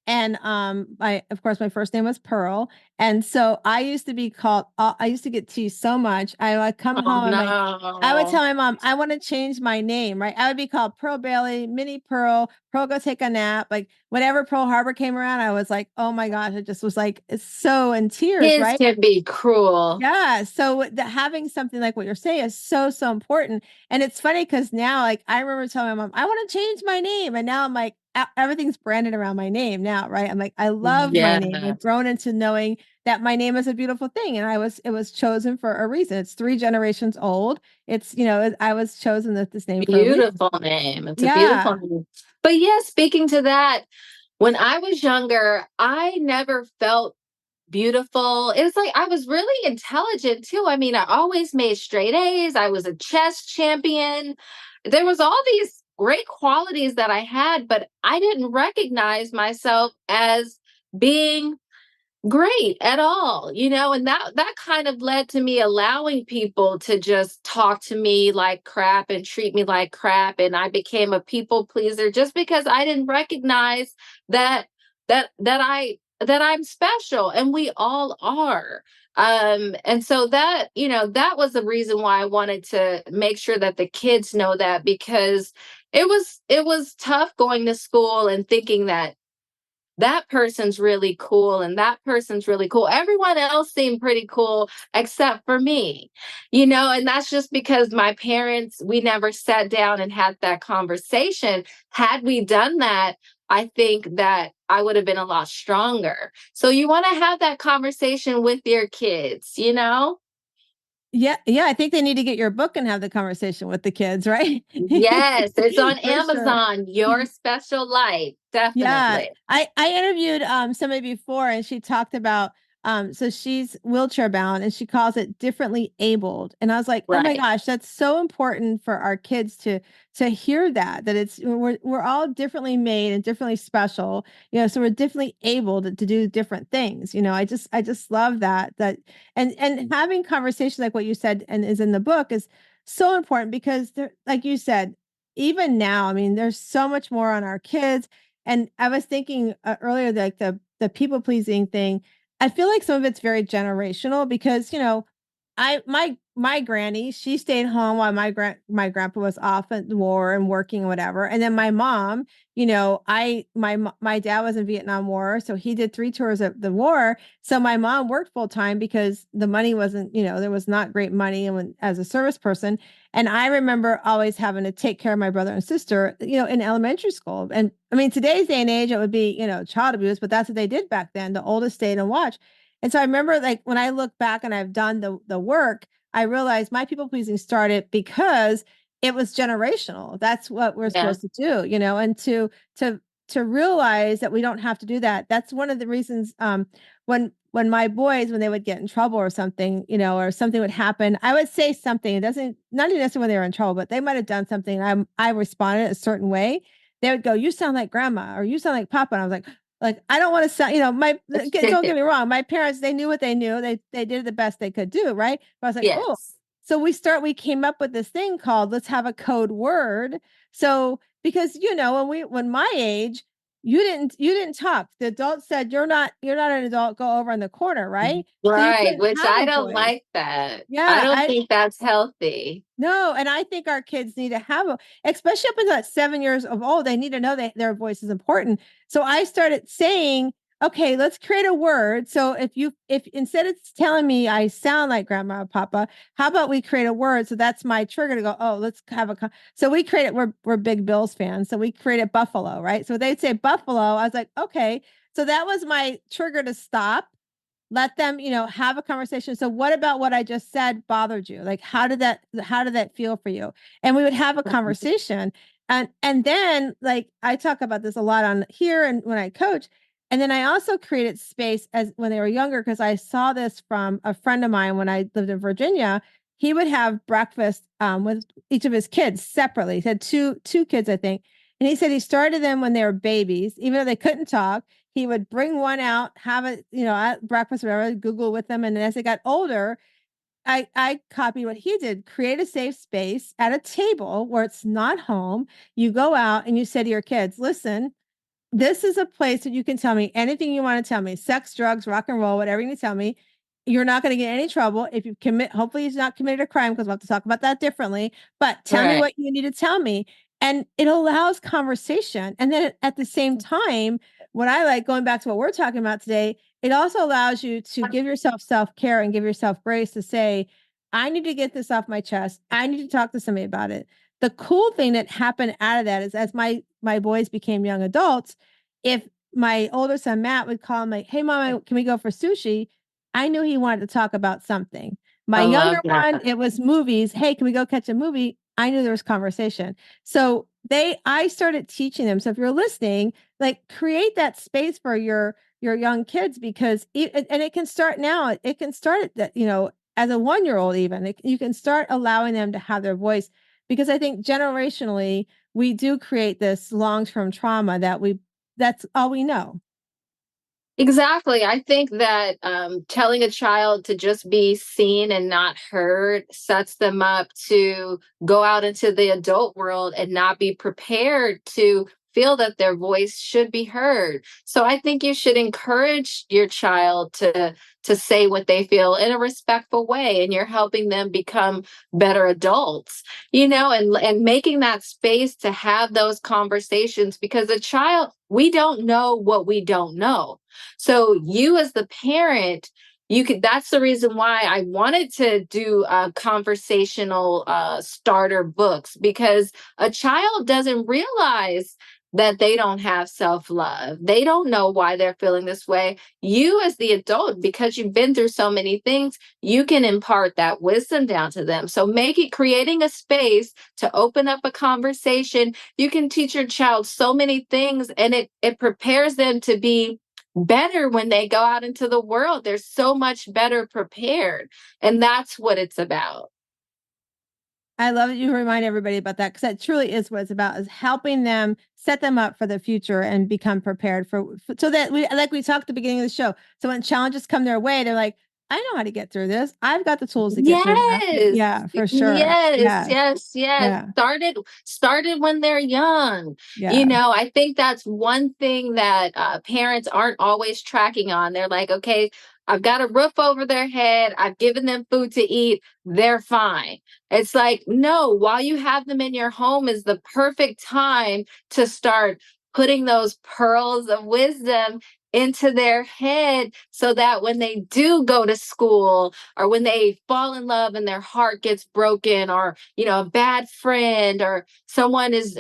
and my of course my first name was Pearl. And so I used to be called. I used to get teased so much. I would come Oh home and I would no. tell my mom I want to change my name. Right, I would be called Pearl Bailey, Mini Pearl, Pearl go take a nap. Like whenever Pearl Harbor came around, I was like, oh my gosh, it just was like it's so in tears. Kids Right. can be cruel. Yeah. So having something like what you're saying is so, so important. And it's funny because now, like, I remember telling my mom, I want to change my name. And now I'm like, everything's branded around my name now. Right. I'm like, I love my name. Yeah. I've grown into knowing that my name is a beautiful thing. And it was chosen for a reason. It's 3 generations old. I was chosen with this name for a reason. Beautiful name. It's a Yeah. beautiful name. But yeah, speaking to that, when I was younger, I never felt beautiful. It was like I was really intelligent too. I mean, I always made straight A's. I was a chess champion. There was all these great qualities that I had, but I didn't recognize myself as being great at all. And that kind of led to me allowing people to just talk to me like crap and treat me like crap, and I became a people pleaser just because I didn't recognize that I'm special, and we all are. And so that was the reason why I wanted to make sure that the kids know that, because it was tough going to school and thinking that person's really cool and that person's really cool. Everyone else seemed pretty cool except for me. And that's just because my parents, we never sat down and had that conversation. Had we done that, I think that I would have been a lot stronger. So you want to have that conversation with your kids. Yeah. Yeah. I think they need to get your book and have the conversation with the kids, right? Yes, it's on For sure. Amazon, Your Special Life. Yeah. Definitely. I interviewed somebody before and she talked about so she's wheelchair bound and she calls it differently abled. And I was like, "Oh my Right. gosh, that's so important for our kids to hear that it's we're all differently made and differently special. So we're differently able to do different things. I just love that and having conversations like what you said and is in the book is so important because there, like you said, even now, I mean, there's so much more on our kids and I was thinking earlier, like the people pleasing thing. I feel like some of it's very generational because my granny, she stayed home while my grandpa was off at the war and working and whatever. And then my mom, my dad was in Vietnam War, so he did 3 tours of the war. So my mom worked full time because the money wasn't, there was not great money and as a service person. And I remember always having to take care of my brother and sister, in elementary school. And I mean, today's day and age, it would be, child abuse, but that's what they did back then. The oldest stayed and watched. And so I remember like when I look back and I've done the work, I realized my people pleasing started because it was generational. That's what we're Yeah. supposed to do, and to realize that we don't have to do that. That's one of the reasons when when my boys, when they would get in trouble or something, or something would happen, I would say something. It doesn't, not even necessarily when they were in trouble, but they might have done something. I responded a certain way. They would go, "You sound like grandma," or "You sound like papa." And I was like, I don't want to sound, don't get me wrong. My parents, they knew what they knew. They did the best they could do. Right. But I was like, oh, Yes. so we came up with this thing called let's have a code word. So because when my age, you didn't talk. The adult said you're not an adult, go over in the corner, right? So you Right, couldn't which have I a don't voice. like that. I Yeah, don't I think that's healthy. no, and I think our kids need to have especially up until 7 years of old, they need to know that their voice is important. So I started saying, okay, let's create a word. So if instead of telling me I sound like grandma or papa, how about we create a word? So that's my trigger to go, oh, let's have so we created, we're big Bills fans. So we created Buffalo, right? So they'd say Buffalo. I was like, okay. So that was my trigger to stop, let them have a conversation. So what about what I just said bothered you? Like how did that feel for you? And we would have a conversation. And then, like, I talk about this a lot on here and when I coach. And then I also created space as when they were younger, because I saw this from a friend of mine when I lived in Virginia. He would have breakfast with each of his kids separately. He had two kids, I think. And he said he started them when they were babies, even though they couldn't talk. He would bring one out, have it, at breakfast, whatever, Google with them. And then as they got older, I copied what he did, create a safe space at a table where it's not home. You go out and you say to your kids, listen, this is a place that you can tell me anything you want to tell me, sex, drugs, rock and roll, whatever you need to tell me. You're not going to get any trouble if you commit. Hopefully, he's not committed a crime, because we'll have to talk about that differently. But tell me Right. what you need to tell me. And it allows conversation. And then at the same time, what I like, going back to what we're talking about today, it also allows you to give yourself self care and give yourself grace to say, I need to get this off my chest. I need to talk to somebody about it. The cool thing that happened out of that is, as my boys became young adults, if my older son Matt would call me, "Hey, mom, can we go for sushi?" I knew he wanted to talk about something. My I younger love one, that. it was movies. "Hey, can we go catch a movie?" I knew there was conversation. So I started teaching them. So if you're listening, like, create that space for your young kids, because and it can start now. It can start at that, as a 1 year old, even you can start allowing them to have their voice, because I think generationally we do create this long-term trauma that's all we know. Exactly. I think that telling a child to just be seen and not heard sets them up to go out into the adult world and not be prepared to feel that their voice should be heard. So I think you should encourage your child to say what they feel in a respectful way, and you're helping them become better adults, and making that space to have those conversations, because a child, we don't know what we don't know. So you as the parent, you could that's the reason why I wanted to do conversational starter books, because a child doesn't realize that they don't have self-love. They don't know why they're feeling this way. You as the adult, because you've been through so many things, you can impart that wisdom down to them. So creating a space to open up a conversation. You can teach your child so many things, and it prepares them to be better when they go out into the world. They're so much better prepared. And that's what it's about. I love that you remind everybody about that, because that truly is what it's about, is helping them set them up for the future and become prepared so that like we talked at the beginning of the show. So when challenges come their way, they're like, I know how to get through this. I've got the tools to get through that. Yes. Yeah, for sure. Yes, Yes. yes, yes. Yeah. Started when they're young. Yeah. I think that's one thing that parents aren't always tracking on. They're like, okay, I've got a roof over their head. I've given them food to eat. They're fine. It's like, no, while you have them in your home is the perfect time to start putting those pearls of wisdom into their head, so that when they do go to school, or when they fall in love and their heart gets broken, or a bad friend or someone is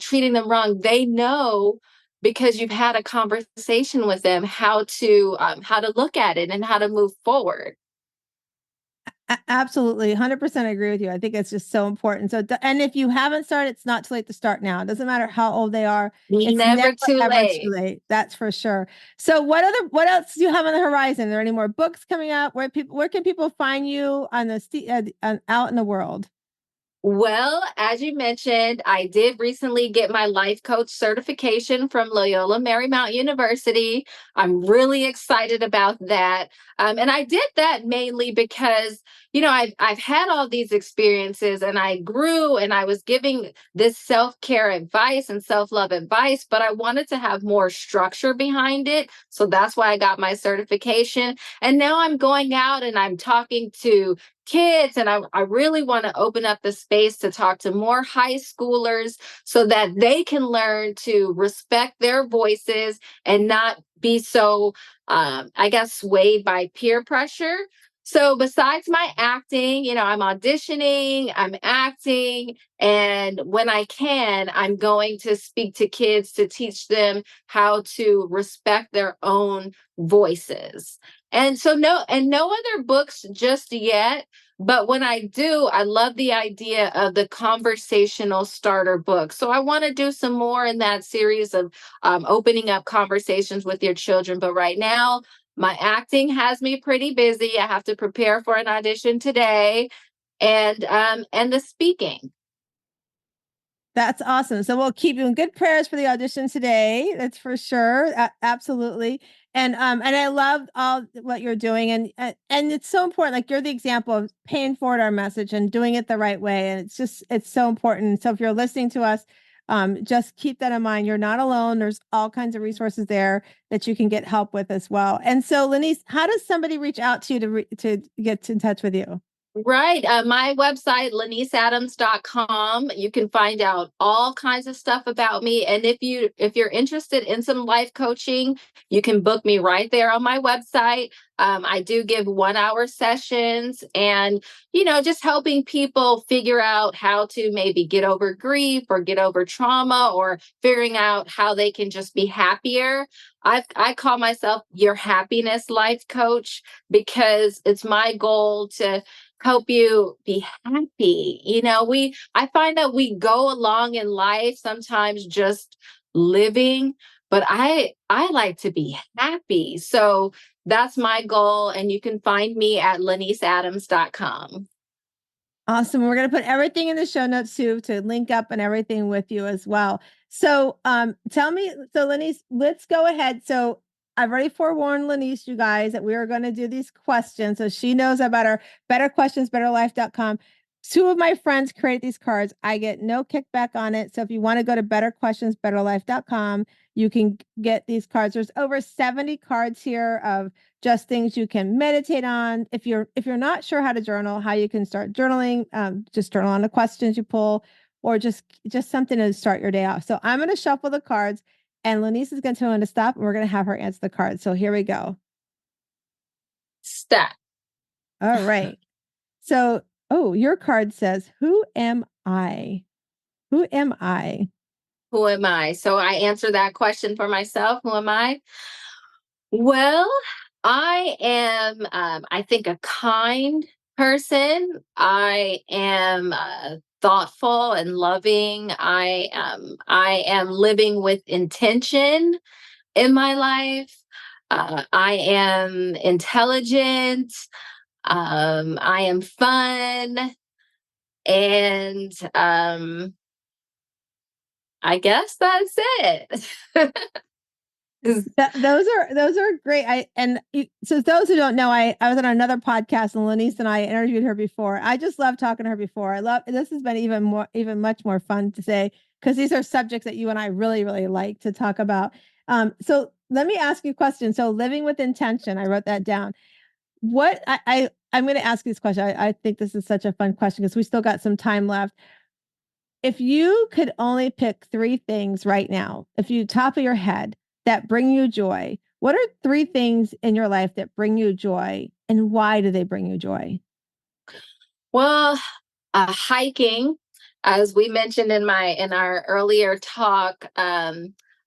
treating them wrong, they know, because you've had a conversation with them, how to look at it and how to move forward. Absolutely, 100% agree with you. I think it's just so important. So, and if you haven't started, it's not too late to start now. It doesn't matter how old they are. It's never Never too ever too late. late. That's for sure. So, what else do you have on the horizon? Are there any more books coming out? Where can people find you on out in the world? Well, as you mentioned, I did recently get my life coach certification from Loyola Marymount University. I'm really excited about that. And I did that mainly because, I've had all these experiences and I grew and I was giving this self-care advice and self-love advice, but I wanted to have more structure behind it. So that's why I got my certification. And now I'm going out and I'm talking to kids, and I really want to open up the space to talk to more high schoolers so that they can learn to respect their voices and not be so I guess swayed by peer pressure. So besides my acting, I'm auditioning, I'm acting, and when I can, I'm going to speak to kids to teach them how to respect their own voices. And so no other books just yet. But when I do, I love the idea of the conversational starter book. So I want to do some more in that series of opening up conversations with your children. But right now, my acting has me pretty busy. I have to prepare for an audition today, and the speaking. That's awesome. So we'll keep you in good prayers for the audition today. That's for sure. Absolutely. And I love all what you're doing, and it's so important. Like you're the example of paying forward our message and doing it the right way. And it's so important. So if you're listening to us, just keep that in mind. You're not alone. There's all kinds of resources there that you can get help with as well. And so, LaNease, how does somebody reach out to you to get in touch with you? Right. My website, LaNeaseAdams.com. You can find out all kinds of stuff about me. And if you're interested in some life coaching, you can book me right there on my website. I do give 1 hour sessions and, just helping people figure out how to maybe get over grief or get over trauma or figuring out how they can just be happier. I call myself your happiness life coach because it's my goal to help you be happy. I find that we go along in life sometimes just living, but I like to be happy. So that's my goal. And you can find me at LaNeaseAdams.com. Awesome. We're going to put everything in the show notes too to link up and everything with you as well. So, tell me, so LaNease, let's go ahead. So, I've already forewarned LaNease, you guys, that we are going to do these questions. So she knows about our betterquestionsbetterlife.com. Two of my friends create these cards. I get no kickback on it. So if you want to go to betterquestionsbetterlife.com, you can get these cards. There's over 70 cards here of just things you can meditate on. If you're not sure how to journal, how you can start journaling, just journal on the questions you pull, or just something to start your day off. So I'm going to shuffle the cards, and LaNease is going to tell me to stop, and we're going to have her answer the cards. So here we go. Stop. All right. So, oh, your card says, "Who am I? Who am I?" Who am I? So I answer that question for myself. Who am I? Well, I am, I think, a kind person. I am thoughtful and loving. I am living with intention in my life. I am intelligent. I am fun, and I guess that's it. Those are great. So those who don't know, I was on another podcast, and LaNease and I interviewed her before. I just love talking to her before. I love this has been even much more fun to say because these are subjects that you and I really really like to talk about. So let me ask you a question. So living with intention, I wrote that down. What I'm going to ask you this question. I think this is such a fun question because we still got some time left. If you could only pick three things right now, if you top of your head that bring you joy, what are three things in your life that bring you joy, and why do they bring you joy? Well, hiking, as we mentioned in our earlier talk,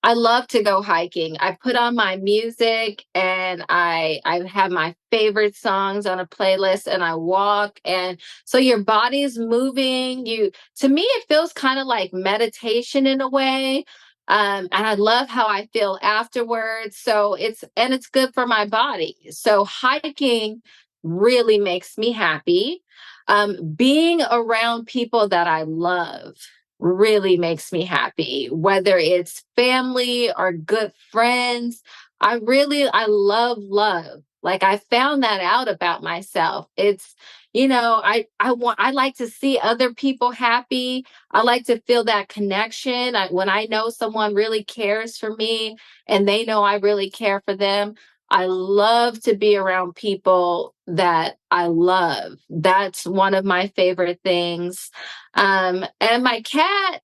I love to go hiking. I put on my music and I have my favorite songs on a playlist and I walk, and so your body's moving. You To me it feels kind of like meditation in a way. And I love how I feel afterwards. So it's good for my body. So hiking really makes me happy. Being around people that I love really makes me happy, whether it's family or good friends. I love. Like, I found that out about myself. It's, I like to see other people happy. I like to feel that connection. When I know someone really cares for me and they know I really care for them, I love to be around people that I love. That's one of my favorite things. And my cat,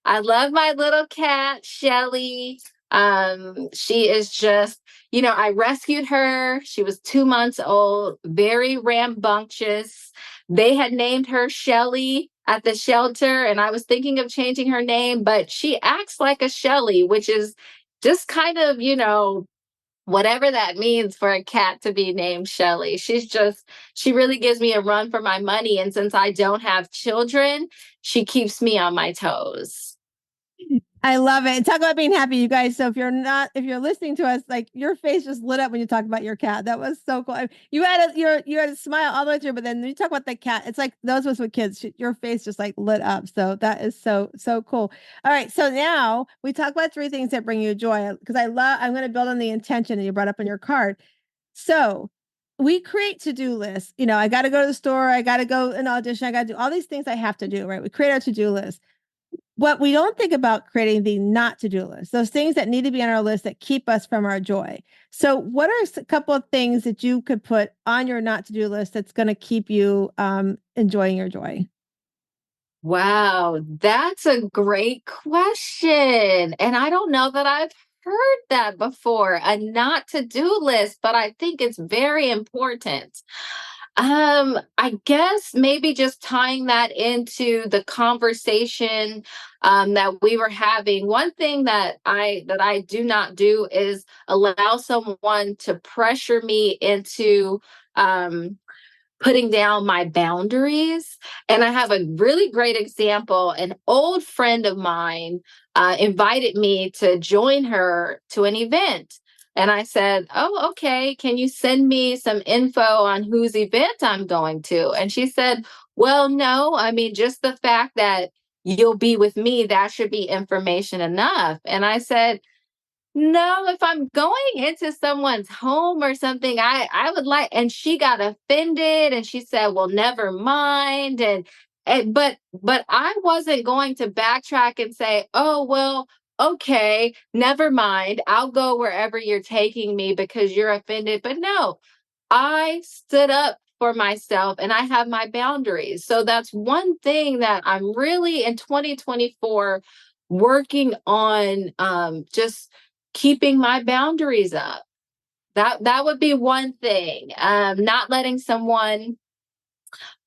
I love my little cat, Shelly. She is just, I rescued her. She was 2 months old, very rambunctious. They had named her Shelly at the shelter, and I was thinking of changing her name, but she acts like a Shelly, which is just kind of, whatever that means for a cat to be named Shelly. She really gives me a run for my money. And since I don't have children, she keeps me on my toes. I love it. And talk about being happy, you guys. So if you're listening to us, like your face just lit up when you talk about your cat. That was so cool. You had a smile all the way through, but then when you talk about the cat, it's like those of us with kids, your face just like lit up. So that is so cool. All right. So now we talk about three things that bring you joy because I'm going to build on the intention that you brought up on your card. So we create to-do lists. I got to go to the store. I got to go and audition. I got to do all these things I have to do, right? We create our to-do list. What we don't think about creating the not to do list, those things that need to be on our list that keep us from our joy. So, what are a couple of things that you could put on your not to do list that's going to keep you enjoying your joy? Wow, that's a great question. And I don't know that I've heard that before, a not to do list, but I think it's very important. I guess maybe just tying that into the conversation that we were having. One thing that I do not do is allow someone to pressure me into um, putting down my boundaries. And I have a really great example. An old friend of mine invited me to join her to an event. And I said, "Oh, okay. Can you send me some info on whose event I'm going to?" And she said, "Well, no. I mean, just the fact that you'll be with me, that should be information enough." And I said, "No, if I'm going into someone's home or something, I would like," and she got offended and she said, "Well, never mind." But I wasn't going to backtrack and say, "Oh, well, okay, never mind. I'll go wherever you're taking me because you're offended." But no, I stood up for myself and I have my boundaries. So that's one thing that I'm really in 2024 working on, just keeping my boundaries up. That would be one thing. Not letting someone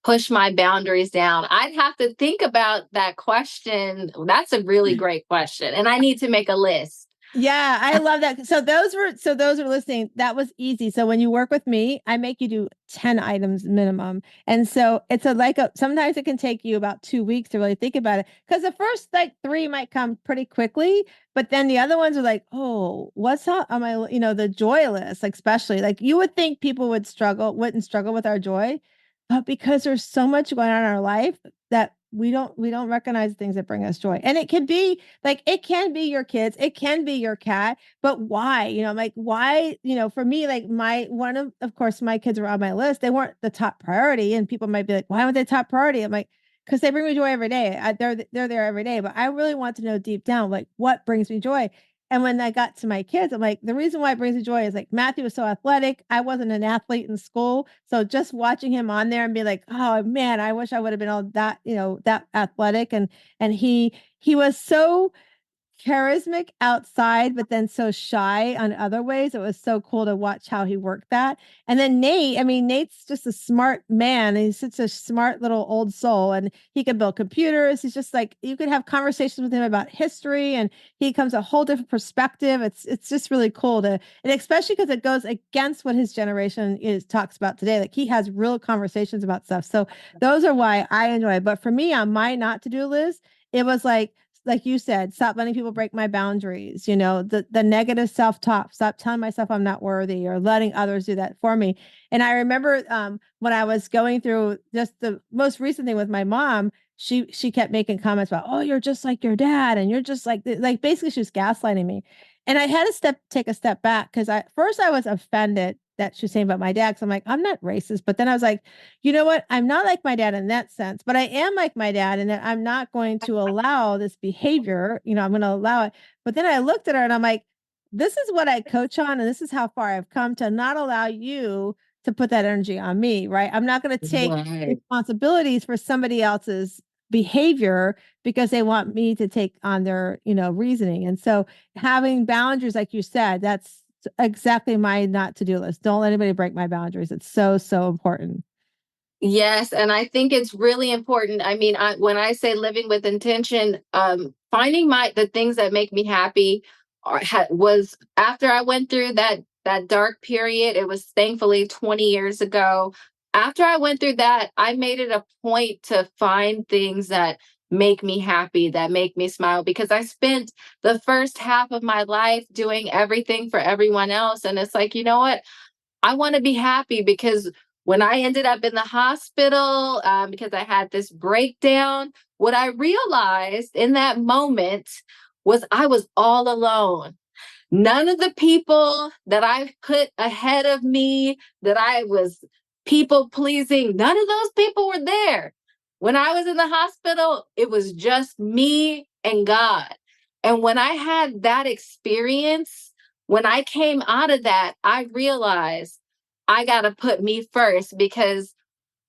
push my boundaries down. I'd have to think about that question. That's a really great question. And I need to make a list. Yeah, I love that. So those are listening. That was easy. So when you work with me, I make you do 10 items minimum. And so it's sometimes it can take you about 2 weeks to really think about it. Because the first like three might come pretty quickly, but then the other ones are like, oh, what's up on my, the joy list, like especially like you would think people wouldn't struggle with our joy, but because there's so much going on in our life that we don't recognize things that bring us joy. And it can be like it can be your kids, it can be your cat, but why? Like why, for me, like my one of course my kids were on my list. They weren't the top priority. And people might be like, why aren't they top priority? I'm like, because they bring me joy every day. They're there every day. But I really want to know deep down, like what brings me joy. And when I got to my kids, I'm like, the reason why it brings me joy is like Matthew was so athletic. I wasn't an athlete in school. So just watching him on there and be like, oh man, I wish I would have been all that, that athletic. And he was so charismatic outside, but then so shy on other ways. It was so cool to watch how he worked that. And then Nate, I mean, Nate's just a smart man. He's such a smart little old soul, and he can build computers. He's just like, you could have conversations with him about history, and he comes a whole different perspective. It's just really cool to, and especially because it goes against what his generation is talks about today. Like he has real conversations about stuff. So those are why I enjoy it. But for me, on my not to do list, it was like you said, stop letting people break my boundaries, the negative self-talk, stop telling myself I'm not worthy or letting others do that for me. And I remember when I was going through just the most recent thing with my mom, she kept making comments about, oh, you're just like your dad, and you're just like basically she was gaslighting me. And I had to take a step back because I was offended that she was saying about my dad. Cause I'm like, I'm not racist. But then I was like, you know what? I'm not like my dad in that sense, but I am like my dad in that I'm not going to allow this behavior. I'm going to allow it. But then I looked at her and I'm like, this is what I coach on, and this is how far I've come to not allow you to put that energy on me, right? I'm not going to take Right. responsibilities for somebody else's behavior because they want me to take on their, reasoning. And so having boundaries, like you said, that's exactly my not to do list. Don't let anybody break my boundaries. It's so, so important. Yes, and I think it's really important. I mean, when I say living with intention, finding the things that make me happy was after I went through that dark period. It was thankfully 20 years ago. After I went through that, I made it a point to find things that make me happy, that make me smile, because I spent the first half of my life doing everything for everyone else, and it's like, you know what? I want to be happy because when I ended up in the hospital, because I had this breakdown, what I realized in that moment was I was all alone. None of the people that I put ahead of me, that I was people pleasing, none of those people were there. When I was in the hospital, it was just me and God. And when I had that experience, when I came out of that, I realized I got to put me first because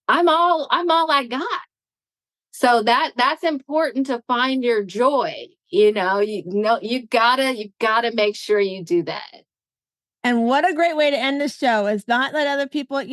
I'm all I got. So that's important to find your joy. You gotta make sure you do that. And what a great way to end the show is not let other people,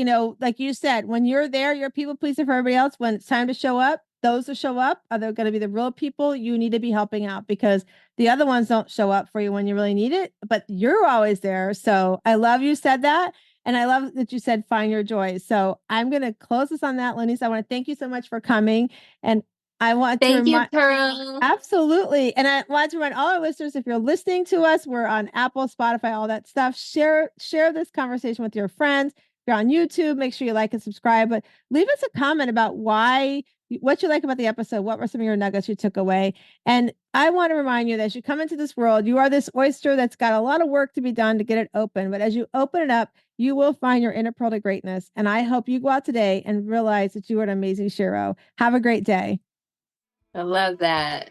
like you said, when you're there, you're a people pleaser for everybody else. When it's time to show up, those who show up are they going to be the real people you need to be helping out, because the other ones don't show up for you when you really need it, but you're always there. So I love you said that. And I love that you said find your joy. So I'm going to close this on that, LaNease. I want to thank you so much for coming. And I want to Thank you, remind, Pearl. absolutely. And I want to remind all our listeners, if you're listening to us, we're on Apple, Spotify, all that stuff. Share this conversation with your friends. If you're on YouTube, make sure you like and subscribe. But leave us a comment about what you like about the episode. What were some of your nuggets you took away? And I want to remind you that as you come into this world, you are this oyster that's got a lot of work to be done to get it open. But as you open it up, you will find your inner pearl of greatness. And I hope you go out today and realize that you are an amazing Shiro. Have a great day. I love that.